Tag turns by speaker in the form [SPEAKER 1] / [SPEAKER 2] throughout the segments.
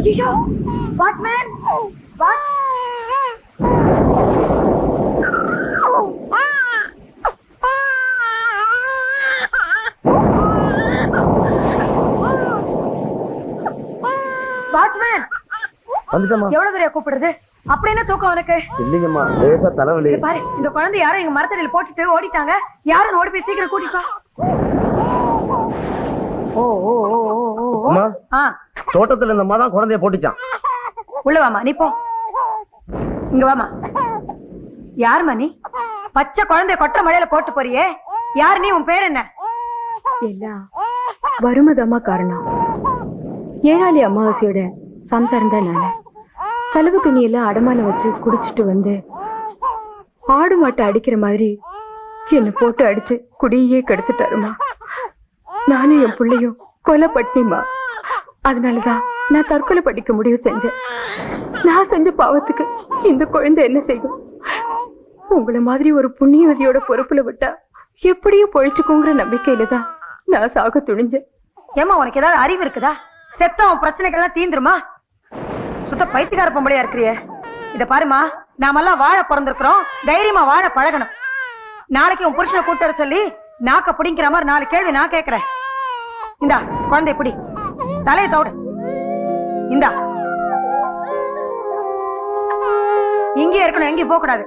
[SPEAKER 1] ஐயோ Whatman Whatman
[SPEAKER 2] வந்துட்டமா.
[SPEAKER 1] எவ்வளவு தூரம் கூப்பிடுறது? அப்படி என்ன தூக்கம் உனக்கு?
[SPEAKER 2] இல்லைங்கம்மா, லேசா தலைவலி.
[SPEAKER 1] பாரு, இந்த குழந்தை யாரும் எங்க மரத்தடியில போட்டுட்டு ஓடிட்டாங்க. யாரும் ஓடி போய் சீக்கிரம் கூட்டிப்பா. ஓ ஓ ஓ ஓ
[SPEAKER 2] அம்மா,
[SPEAKER 1] ஆ
[SPEAKER 2] தோட்டத்துல இந்த அம்மா தான் குழந்தைய போட்டுச்சான்.
[SPEAKER 1] உள்ள வாமா, நீ போ. இங்க வாமா. யாருமா நீ? பச்சை குழந்தைய கொட்டை மழையில போட்டு போறியே, யாரு நீ? உன் பேர் என்ன?
[SPEAKER 3] எல்லாம் வருமதம்மா காரணம். ஏழாளி அமாவாசையோட சம்சாரம் தான் நானு. செலவு துணியெல்லாம் அடமானம் வச்சு குடிச்சிட்டு வந்து ஆடு மாட்டை அடிக்கிற மாதிரி என்னை போட்டு அடிச்சு குடியே கெடுத்துட்டாருமா. நானும் என் பிள்ளையும் கொலை பட்டினிமா. அதனாலதான் நான் தற்கொலை படிக்க முடிவு செஞ்சேன். நான் செஞ்ச பாவத்துக்கு இந்த குழந்தை என்ன செய்யும்? உங்களை மாதிரி ஒரு புண்ணியவதியோட பொறுப்புல விட்டா எப்படியும் பொழிச்சுக்கோங்கிற நம்பிக்கையில தான் நான் சாக துணிஞ்சேன்.
[SPEAKER 1] ஏமா, உனக்கு ஏதாவது அறிவு இருக்குதா? செத்த உன் பிரச்சனைகள்லாம் தீந்துருமா? சுத்த பைத்தியக்கார பொம்பளையா இருக்கிறியே. இத பாருமா, நாமெல்லாம் வாழ பிறந்திருக்கிறோம், தைரியமா வாழ பழகணும். நாளைக்கு உன் புருஷனை கூட்டு வர சொல்லி நாக்க பிடிங்கிற மாதிரி 4 கேள்வி நான் கேட்கிறேன். இந்தா குழந்தை பிடி, தலையை தவிடு. இந்தா, இங்கே இருக்கணும், எங்கேயும் போக கூடாது.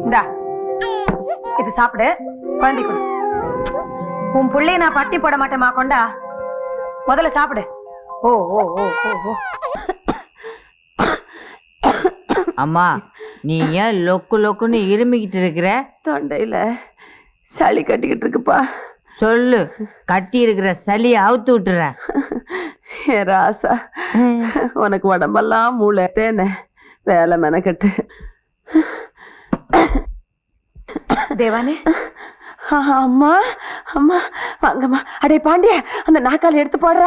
[SPEAKER 1] இந்தா, இது சாப்பிடு, குழந்தை கொடு. உன் புள்ளைய நான் பட்டி போட மாட்டேமா, கொண்டா. முதல்ல சாப்பிடு. ஓ ஓ ஓ ஓ.
[SPEAKER 4] அம்மா, நீ ஏன் லொக்கு லொக்குன்னு இருமிக்கிட்டு இருக்கிற?
[SPEAKER 3] தொண்டையில சளி கட்டிக்கிட்டு இருக்குப்பா.
[SPEAKER 4] சொல்லு, கட்டி இருக்கிற சளியை அவுத்து விட்டுறேன்.
[SPEAKER 3] ராசா, உனக்கு உடம்பெல்லாம் மூளைட்டேன்னு வேலை மெனக்கட்டு.
[SPEAKER 1] தேவானே,
[SPEAKER 3] அம்மா அம்மா வாங்கம்மா. அடே பாண்டிய, அந்த நாக்கால எடுத்து போடுற.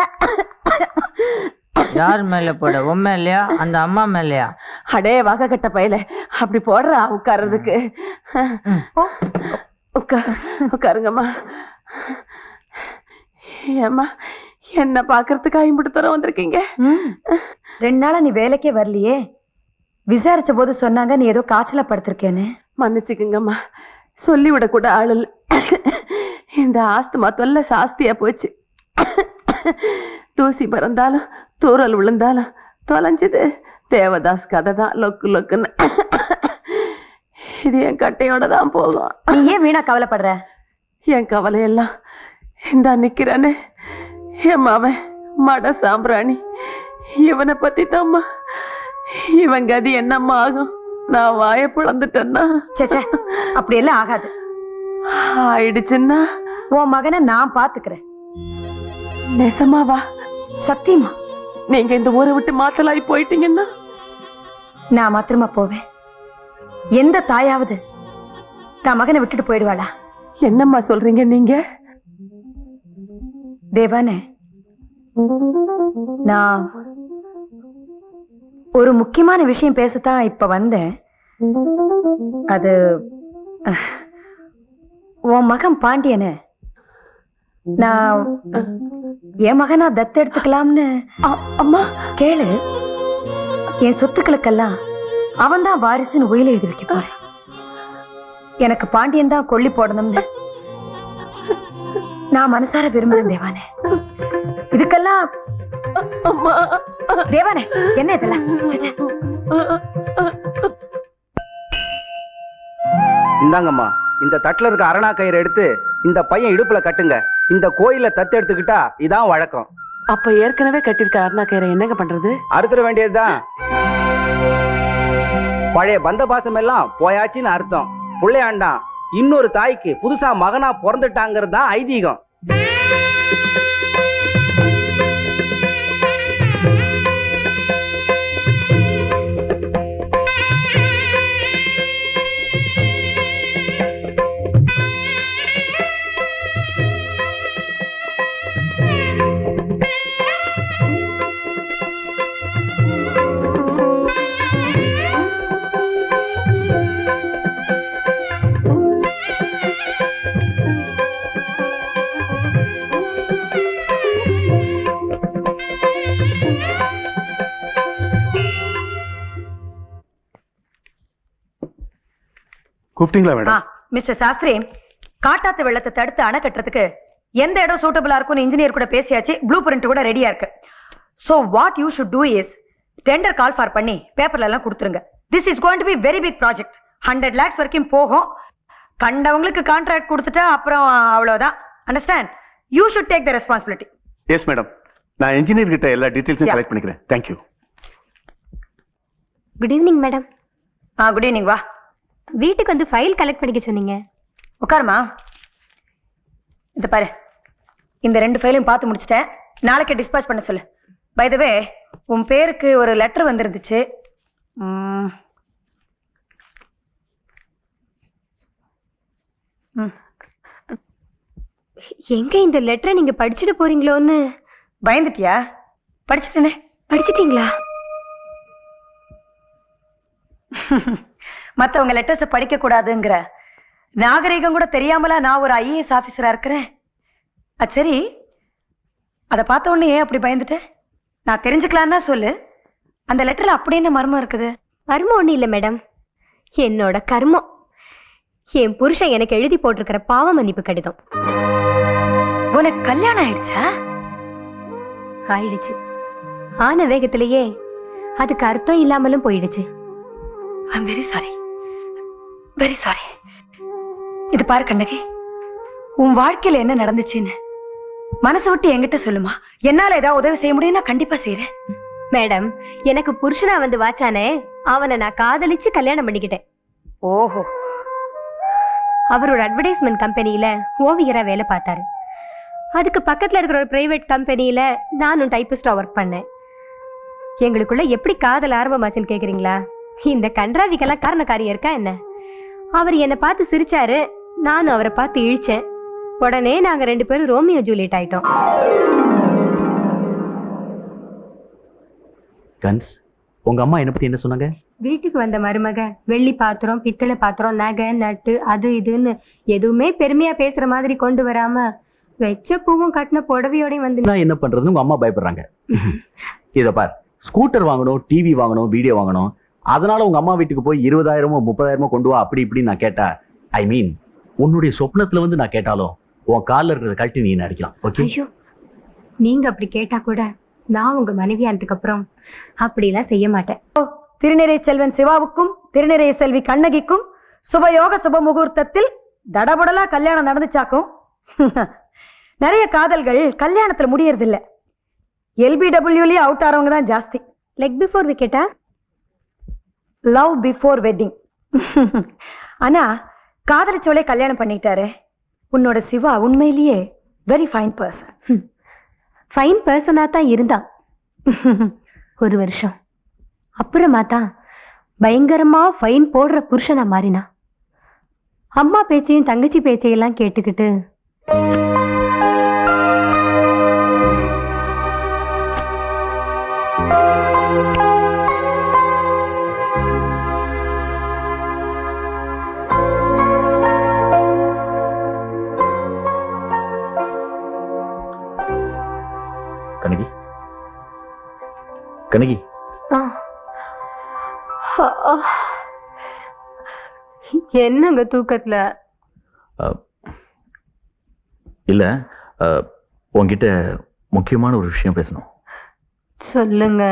[SPEAKER 4] யார் மேல போட? உன் மேலையா அந்த அம்மா மேலையா?
[SPEAKER 3] அடே வகை கட்ட பையல, அப்படி போடுறா உட்கார்றதுக்கு. உட்காருங்கம்மா. ஏம்மா, என்ன பாக்குறதுக்கு ஐம்பது தூரம் வந்திருக்கீங்க?
[SPEAKER 1] 2 நாளா நீ வேலைக்கே வரலையே. விசாரிச்ச போது சொன்னாங்க நீ ஏதோ காய்ச்சல படுத்திருக்கேன்னு.
[SPEAKER 3] மன்னிச்சுக்குங்கம்மா, சொல்லிவிட கூட ஆள் இல்ல. இந்த ஆஸ்துமா தொல்லை சாஸ்தியா போச்சு. தூசி பறந்தாலும் தூரல் விழுந்தாலும் தொலைஞ்சது தேவதாஸ் கதை தான். லொக்கு லொக்குன்னு இது என் கட்டையோட தான் போகும்.
[SPEAKER 1] நீ ஏன் வீணா கவலைப்படுற?
[SPEAKER 3] என் கவலையெல்லாம் இந்த நிக்கிறானே என் மாவன் மட சாம்பிராணி, இவனை பத்தி தான்மா. இவன் கதி என்னம்மா ஆகும்? நான் வாய பிளந்துட்டேன்னா?
[SPEAKER 1] சேச்சே, அப்படி எல்லாம் ஆகாது.
[SPEAKER 3] ஆயிடுச்சுன்னா
[SPEAKER 1] உன் மகனை நான் பாத்துக்கிறேன்.
[SPEAKER 3] நெசமாவா?
[SPEAKER 1] சத்தியமா.
[SPEAKER 3] நீங்க இந்த ஊரை விட்டு மாத்தலாய் போயிட்டீங்கன்னா
[SPEAKER 1] நான் மாத்திரமா போவேன். எந்த தாயாவது தான் மகனை விட்டுட்டு போயிடுவாளா?
[SPEAKER 3] என்னம்மா சொல்றீங்க நீங்க?
[SPEAKER 1] தேவானே, நான் ஒரு முக்கியமான விஷயம் பேசத்தான் இப்ப வந்தேன். அது உன் மகன் பாண்டியன நான் என் மகனா தத்து எடுத்துக்கலாம்னு.
[SPEAKER 3] அம்மா
[SPEAKER 1] கேளு, என் சொத்துக்களுக்கெல்லாம் அவன் தான் வாரிசுன்னு உயிரை எழுதி வைக்க போறேன். எனக்கு பாண்டியன் தான் கொல்லி போடணும்னு நான் மனசார விரும்புறேன் தேவானே. இதுக்கெல்லாம் தேவானே என்ன இதெல்லாம்?
[SPEAKER 2] இந்தாங்கம்மா, இந்த தட்டுல இருக்க அரணா கயிறு எடுத்து இந்த பையன் இடுப்புல கட்டுங்க. இந்த கோயில தத்து எடுத்துக்கிட்டா இதான் வழக்கம்.
[SPEAKER 3] அப்ப ஏற்கனவே கட்டிருக்க அருணா கயிறை என்னங்க பண்றது?
[SPEAKER 2] அறுத்துற வேண்டியதுதான். பழைய பந்த பாசம் எல்லாம் போயாச்சுன்னு அர்த்தம். பிள்ளையாண்டான் இன்னொரு தாய்க்கு புதுசா மகனா பிறந்துட்டாங்கிறது தான் ஐதீகம்.
[SPEAKER 5] கூப்பிட்டீங்களா மேடம்?
[SPEAKER 1] மிஸ்டர் சாஸ்திரி, காட்டாத்து வெள்ளத்தை தடுத்து அணை கட்டுறதுக்கு எந்த இடம் சூட்டபிளா இருக்கும்னு இன்ஜினியர் கூட பேசியாச்சு. ப்ளூ பிரிண்ட் கூட ரெடியா இருக்கு. So what you should do is tender call for பண்ணி பேப்பர்ல எல்லாம் கொடுத்துருங்க. This is going to be very big project. 100 lakhs வரைக்கும் போகும். கண்டவங்களுக்கு கான்ட்ராக்ட் கொடுத்துட்டா அப்புறம் அவ்வளவுதான். Understand? You should take the responsibility.
[SPEAKER 5] Yes madam, நான் இன்ஜினியர் கிட்ட எல்லா டீடைல்ஸும் கலெக்ட் பண்ணிக்கிறேன். Thank you.
[SPEAKER 6] Good evening madam.
[SPEAKER 1] Good evening. வா,
[SPEAKER 6] வீட்டுக்கு வந்து ஃபைல் கலெக்ட் பண்ணிக்க சொன்னீங்க.
[SPEAKER 1] உட்காருமா. இந்த பாரு, இந்த 2 ஃபைலையும் பார்த்து முடிச்சிட்டேன். நாளைக்கு டிஸ்பாச் பண்ண சொல்லு. பை த வே, உன் பேருக்கு ஒரு லெட்டர் வந்திருந்துச்சு.
[SPEAKER 6] எங்க இந்த லெட்டரை நீங்க படிச்சுட்டு போறீங்களோன்னு
[SPEAKER 1] பயந்துட்டியா? படிச்சுட்டேனே.
[SPEAKER 6] படிச்சிட்டீங்களா?
[SPEAKER 1] மத்தவங்க லெட்டர்ஸ் படிக்க கூடாதுங்கிற நாகரிகம் கூட தெரியாமலா நான் ஒரு IAS ஆபீசரா இருக்கிறேன். அது சரி, அதை பார்த்த உடனே ஏன் அப்படி பயந்துட்ட? நான் தெரிஞ்சுக்கலான்னா சொல்லு. அந்த லெட்டர்ல அப்படி என்ன மர்மம் இருக்குது?
[SPEAKER 6] மர்மம் ஒண்ணும் இல்ல மேடம், என்னோட கர்மம். என் புருஷன் எனக்கு எழுதி போட்டிருக்கிற பாவ மன்னிப்பு கடிதம்.
[SPEAKER 1] உனக்கு கல்யாணம் ஆயிடுச்சா?
[SPEAKER 6] ஆயிடுச்சு. ஆன வேகத்திலேயே அதுக்கு அர்த்தம் இல்லாமலும் போயிடுச்சு.
[SPEAKER 1] I'm very sorry, very sorry. இது பாரு கண்ணகி, உன் வாழ்க்கையில என்ன நடந்துச்சுன்னு மனசை விட்டு என்கிட்ட சொல்லுமா. என்னால ஏதாவது உதவி செய்ய முடியும்னா கண்டிப்பா செய்யறேன்.
[SPEAKER 6] மேடம், எனக்கு புருஷனா வந்து வாச்சானே, அவனை நான் காதலிச்சு கல்யாணம் பண்ணிக்கிட்டேன்.
[SPEAKER 1] ஓஹோ.
[SPEAKER 6] அவரோட அட்வர்டைஸ்மெண்ட் கம்பெனியில ஓவியரா வேலை பார்த்தாரு. அதுக்கு பக்கத்துல இருக்கிற ஒரு பிரைவேட் கம்பெனியில நானும் டைப்பிஸ்டா ஒர்க் பண்ணேன். எங்களுக்குள்ள எப்படி காதல் ஆரம்பமாச்சுன்னு கேக்குறீங்களா? இந்த கன்றாவிக்கெல்லாம் காரணக்காரியம் இருக்கா என்ன? அவர் என்னை பார்த்து சிரிச்சாரு, நானும் அவரை பார்த்து இழிச்சேன். உடனே நாங்க 2 பேரும் ரோமியோ ஜூலியட் ஆயிட்டோம்.
[SPEAKER 2] கன்ஸ், உங்க அம்மா என்ன பத்தி என்ன சொன்னாங்க?
[SPEAKER 6] வீட்டுக்கு வந்த மருமக வெள்ளி பாத்திரம், பித்தளை பாத்திரம், நகை, நட்டு, அது இதுன்னு எதுவுமே பெருமையா பேசுற மாதிரி கொண்டு வராம வெச்ச பூவும் கட்டின புடவையோடையும் வந்து
[SPEAKER 2] நான் என்ன பண்றதுன்னு உங்க அம்மா பயப்படுறாங்க. இத பார், ஸ்கூட்டர் வாங்கணும், டிவி வாங்கணும், வீடியோ வாங்கணும், அதனால உங்க அம்மா வீட்டுக்கு போய் 20,000 30,000 கொண்டு வா அப்படி இப்படி நான் கேட்டா, ஐ மீன் உன்னுடைய சொப்னத்துல வந்து நான் கேட்டாலும் உன் கால்ல இருக்கிறத கழட்டி நீ அடிக்கலாம். ஓகே?
[SPEAKER 6] ஐயோ, நீங்க அப்படி கேட்டா கூட நான் உங்க மனைவியானதுக்கு அப்புறம் அப்படிலாம் செய்ய மாட்டேன்.
[SPEAKER 1] திருநிறை செல்வன் சிவாவுக்கும் திருநிறை செல்வி கண்ணகிக்கும் சுபயோக சுப முகூர்த்தத்தில் தடபுடலா கல்யாணம் நடந்துச்சாக்கும். நிறைய காதல்கள் கல்யாணத்துல முடியறது இல்ல. LBWலயே அவுட் ஆறவங்க தான் ஜாஸ்தி.
[SPEAKER 6] லெக் பிஃபோர் விக்கெட்டா?
[SPEAKER 1] Love before wedding. ஆனா காதலிச்சோலே கல்யாணம் பண்ணிட்டாரு. உன்னோட சிவா உண்மையிலேயே வெரி ஃபைன் பர்சன்.
[SPEAKER 6] ஃபைன் பர்சனா தான் இருந்தான் 1 வருஷம். அப்புறமா தான் பயங்கரமா ஃபைன் போடுற புருஷனா மாறினா. அம்மா பேச்சையும் தங்கச்சி பேச்சையெல்லாம் கேட்டுக்கிட்டு
[SPEAKER 2] கனகி, கனகி,
[SPEAKER 6] என்னங்க தூக்கத்துல?
[SPEAKER 2] இல்ல, உன்கிட்ட முக்கியமான ஒரு விஷயம் பேசணும்.
[SPEAKER 6] சொல்லுங்க.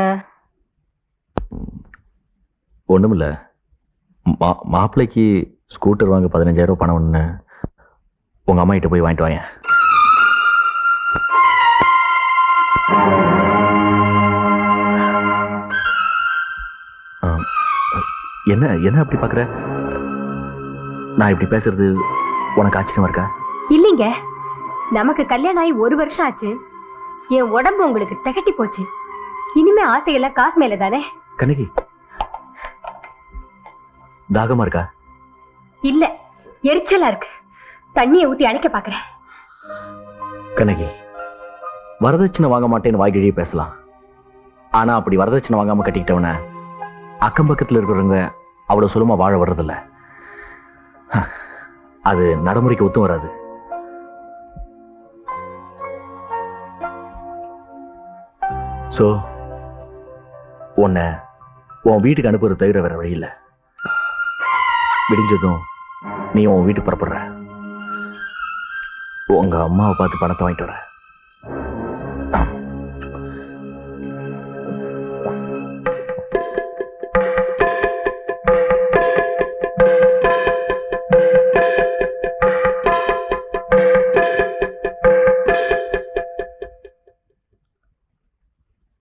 [SPEAKER 2] ஒண்ணுமில்ல, மாப்பிள்ளைக்கு ஸ்கூட்டர் வாங்க 15,000 பணம் ஒண்ணு உங்க அம்மா கிட்ட போய் வாங்கிட்டு வாங்க. என்ன என்ன அப்படி பாக்குற? நான் இப்படி பேசுறது உனக்கு ஆச்சரியமா இருக்கா?
[SPEAKER 6] இல்லைங்க, நமக்கு கல்யாணம் ஆகி 1 வருஷம் ஆச்சு. என் உடம்பு உங்களுக்கு திகட்டி போச்சு. இனிமே ஆசையெல்லாம் காசு மேல தானே.
[SPEAKER 2] கனகி, தாகமா இருக்கா?
[SPEAKER 6] இல்ல, எரிச்சலா இருக்கு. தண்ணியை ஊத்தி அணைக்க பாக்குறேன்.
[SPEAKER 2] கனகி, வரதட்சணை வாங்க மாட்டேன்னு வாய்கிழியே பேசலாம். ஆனா அப்படி வரதட்சணை வாங்காம கட்டிக்கிட்டவன அக்கம் பக்கத்துல இருக்கிறவங்க அவ்வளவு சுலமா வாழ வர்றதில்ல. அது நடைமுறைக்கு ஒத்தும் வராது. சோ உன்னை உன் வீட்டுக்கு அனுப்புறது தவிர வேற வழி இல்லை. விடிஞ்சதும் நீ உன் வீட்டுக்கு புறப்படுற. உங்க அம்மாவை பார்த்து பணத்தை வாங்கிட்டு வர.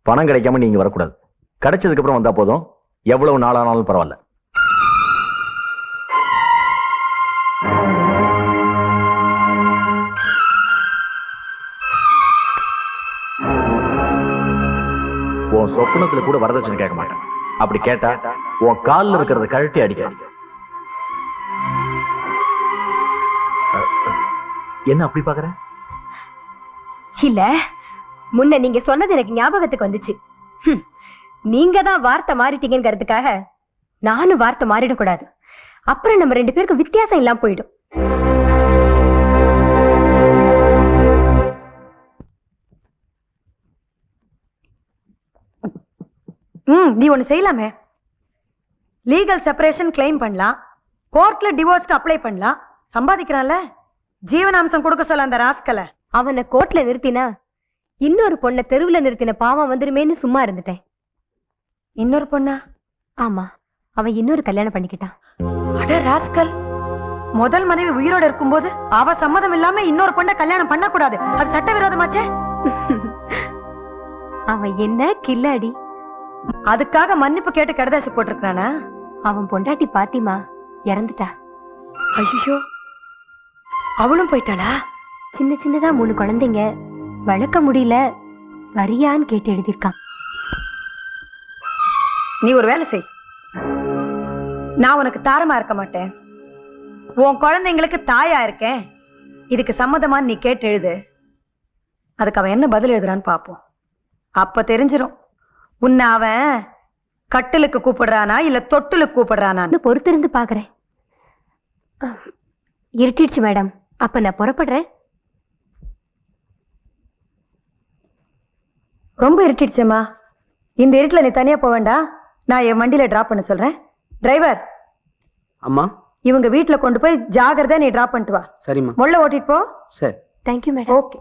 [SPEAKER 2] பணம் கிடைக்காம நீங்க வரக்கூடாது. கிடைச்சதுக்கு அப்புறம் வந்தா போதும். எவ்வளவு நாளானாலும் பரவாயில்ல. உன் சொப்பனத்துல கூட வரதட்சணை கேட்க மாட்டேன். அப்படி கேட்டா உன் காலில் இருக்கிறத கழட்டி அடிக்க. என்ன அப்படி பாக்குற?
[SPEAKER 6] இல்ல, முன்ன நீங்க சொன்னது எனக்கு ஞாபகத்துக்கு வந்துச்சு. நீங்க தான் வார்த்தை மாறிட்டீங்கிறதுக்காக நானும் வார்த்தை மாறிடக்கூடாது. அப்புறம் நம்ம 2 பேருக்கும் வித்தியாசம் இல்லாம போயிடும்.
[SPEAKER 1] நீ ஒண்ணு செய்யலாமே. லீகல் செப்பரேஷன் கிளைம் பண்ணலாம், கோர்ட்ல டிவோர்ஸ்க்கு அப்ளை பண்ணலாம். சம்பாதிக்கிறான்ல, ஜீவனாம்சம் கொடுக்க சொல்ல அந்த ராஸ்கலை.
[SPEAKER 6] அவனை கோர்ட்ல நிறுத்தினா இன்னொரு பொண்ணை தெருவுல நிறுத்தின பாவம் வந்துருமேன்னு சும்மா இருந்துட்டேன்.
[SPEAKER 1] இன்னொரு பொண்ணா?
[SPEAKER 6] ஆமா, அவன் இன்னொரு கல்யாணம் பண்ணிக்கிட்டான்.
[SPEAKER 1] அட ராஸ்கல், முதல் மனைவி உயிரோட இருக்கும்போது அவ சம்மதம் இல்லாம இன்னொரு பொண்ணை கல்யாணம் பண்ண கூடாது. அது சட்டவிரோதமாச்சே.
[SPEAKER 6] அவன் என்ன கில்லாடி.
[SPEAKER 1] அதுக்காக மன்னிப்பு கேட்டு கடுதாசி போட்டிருக்கானா?
[SPEAKER 6] அவன் பொண்டாட்டி பாத்திமா இறந்துட்டா.
[SPEAKER 1] ஐயோ, அவளும் போயிட்டாளா?
[SPEAKER 6] சின்ன சின்னதா 3 குழந்தைங்க, வளர்க்க முடியல, வரியான்னு கேட்டு எழுதியிருக்கான்.
[SPEAKER 1] நீ ஒரு வேலை செய். நான் உனக்கு தாரமா இருக்க மாட்டேன், உன் குழந்தைங்களுக்கு தாயா இருக்கேன். இதுக்கு சம்மதமான்னு நீ கேட்டு எழுது. அதுக்கு அவன் என்ன பதில் எழுதுறான்னு பாப்போம். அப்ப தெரிஞ்சிரும் உன்னை அவன் கட்டிலுக்கு கூப்பிடுறானா இல்ல தொட்டிலுக்கு கூப்பிடுறானான்னு.
[SPEAKER 6] பொறுத்திருந்து பாக்குறேன். இருட்டிடுச்சு மேடம், அப்ப நான் புறப்படுறேன்.
[SPEAKER 1] ரொம்ப இருட்டிடுச்சேம்மா. இந்த இருட்டுல நீ தனியா போக வேண்டாம், நான் என் வண்டியில டிராப் பண்ண சொல்றேன். டிரைவர்,
[SPEAKER 7] அம்மா
[SPEAKER 1] இவங்க வீட்டுல கொண்டு போய் ஜாகிரதை நீ டிராப் பண்ணிட்டு வா.
[SPEAKER 7] சரிம்மா.
[SPEAKER 1] முள்ள ஓட்டிட்டு போ.
[SPEAKER 7] சரி.
[SPEAKER 6] Thank you madam.
[SPEAKER 1] ஓகே.